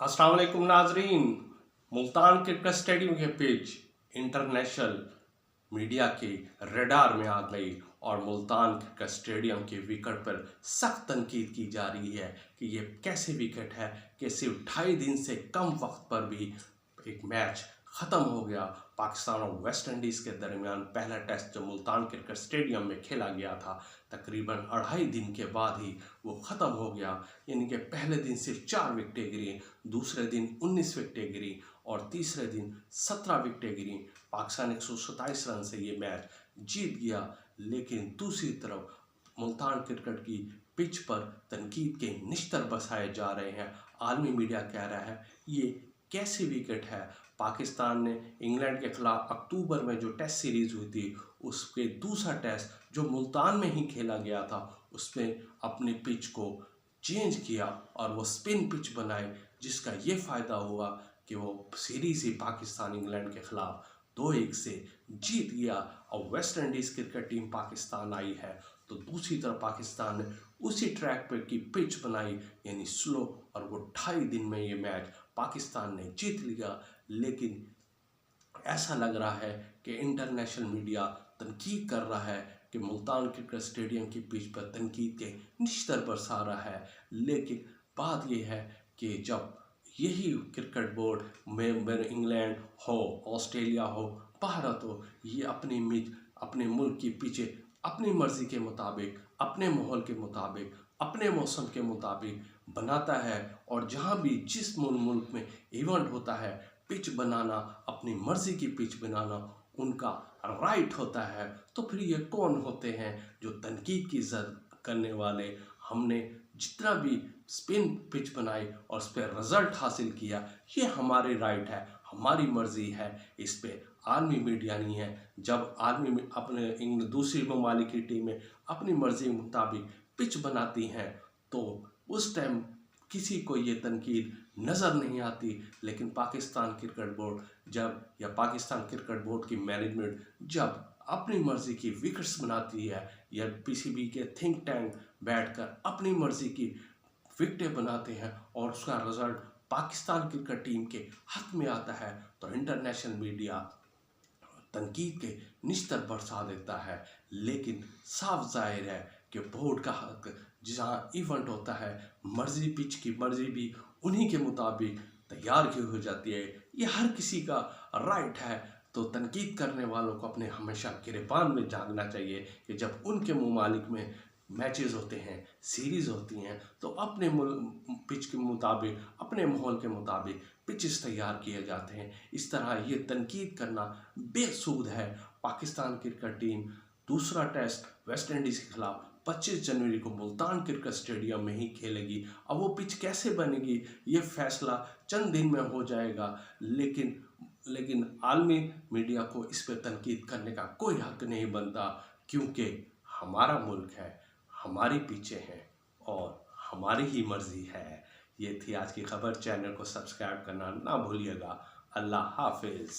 अस्सलाम वालेकुम नाजरीन। मुल्तान क्रिकेट स्टेडियम के पिच इंटरनेशनल मीडिया के रडार में आ गई और मुल्तान क्रिकेट स्टेडियम के विकेट पर सख्त तनकीद की जा रही है कि ये कैसे विकेट है कि सिर्फ 2.5 दिन से कम वक्त पर भी एक मैच ख़त्म हो गया। पाकिस्तान और वेस्ट इंडीज़ के दरमियान पहला टेस्ट जो मुल्तान क्रिकेट स्टेडियम में खेला गया था, तकरीबन 2.5 दिन के बाद ही वो ख़त्म हो गया। यानी कि पहले दिन सिर्फ 4 विकेटें गिरी, दूसरे दिन 19 विकेटें गिरी और तीसरे दिन 17 विकेटें गिरी। पाकिस्तान 127 रन से ये मैच जीत गया। लेकिन दूसरी तरफ मुल्तान क्रिकेट की पिच पर तनकीद के निश्तर बरसाए जा रहे हैं। आलमी मीडिया कह रहा है ये कैसी विकेट है। पाकिस्तान ने इंग्लैंड के खिलाफ अक्टूबर में जो टेस्ट सीरीज़ हुई थी, उसके दूसरा टेस्ट जो मुल्तान में ही खेला गया था, उसमें अपनी पिच को चेंज किया और वो स्पिन पिच बनाए, जिसका ये फ़ायदा हुआ कि वो सीरीज़ ही पाकिस्तान इंग्लैंड के खिलाफ 2-1 से जीत गया। और West Indies cricket team Pakistan आई है तो दूसरी तरफ पाकिस्तान ने उसी ट्रैक पर की पिच बनाई, यानी स्लो, और वो 2.5 दिन में ये मैच पाकिस्तान ने जीत लिया। लेकिन ऐसा लग रहा है कि इंटरनेशनल मीडिया तनकीद कर रहा है कि मुल्तान क्रिकेट स्टेडियम की पिच पर तनकीद के निश्तर बरसा रहा है। लेकिन बात यह है कि जब यही क्रिकेट बोर्ड में इंग्लैंड हो, ऑस्ट्रेलिया हो, भारत हो, ये अपने मुल्क की पिचें अपनी मर्ज़ी के मुताबिक, अपने माहौल के मुताबिक, अपने मौसम के मुताबिक बनाता है, और जहाँ भी जिस मुल्क में इवेंट होता है, पिच बनाना, अपनी मर्ज़ी की पिच बनाना उनका राइट होता है। तो फिर ये कौन होते हैं जो तनकीद की ज़द करने वाले? हमने जितना भी स्पिन पिच बनाई और उस पर रिज़ल्ट हासिल किया, ये हमारे राइट है, हमारी मर्ज़ी है। इस पे आलमी मीडिया नहीं है। जब आलमी अपने दूसरी ममालिक की टीमें अपनी मर्ज़ी के मुताबिक पिच बनाती हैं तो उस टाइम किसी को ये तनकीद नज़र नहीं आती। लेकिन पाकिस्तान क्रिकेट बोर्ड या पाकिस्तान क्रिकेट बोर्ड की मैनेजमेंट जब अपनी मर्ज़ी की विकेट्स बनाती है, या पीसीबी के थिंक टैंक बैठकर अपनी मर्ज़ी की विकेटें बनाते हैं और उसका रिज़ल्ट पाकिस्तान क्रिकेट टीम के हाथ में आता है, तो इंटरनेशनल मीडिया तनकीद के निश्तर बरसा देता है। लेकिन साफ जाहिर है कि बोर्ड का हक, जहाँ इवेंट होता है, मर्जी पिच की मर्जी भी उन्हीं के मुताबिक तैयार की हो जाती है। ये हर किसी का राइट है। तो तनकीद करने वालों को अपने हमेशा गिरबान में झांकना चाहिए कि जब उनके ममालिक में मैचेस होते हैं, सीरीज़ होती हैं, तो अपने पिच के मुताबिक, अपने माहौल के मुताबिक पिचेस तैयार किए जाते हैं। इस तरह ये तनकीद करना बेसूद है। पाकिस्तान क्रिकेट टीम दूसरा टेस्ट वेस्ट इंडीज़ के खिलाफ 25 जनवरी को मुल्तान क्रिकेट स्टेडियम में ही खेलेगी। अब वो पिच कैसे बनेगी, ये फैसला चंद दिन में हो जाएगा। लेकिन आलमी मीडिया को इस पर तनकीद करने का कोई हक नहीं बनता, क्योंकि हमारा मुल्क है, हमारी पिचें हैं और हमारी ही मर्ज़ी है। ये थी आज की खबर। चैनल को सब्सक्राइब करना ना भूलिएगा। अल्लाह हाफिज़।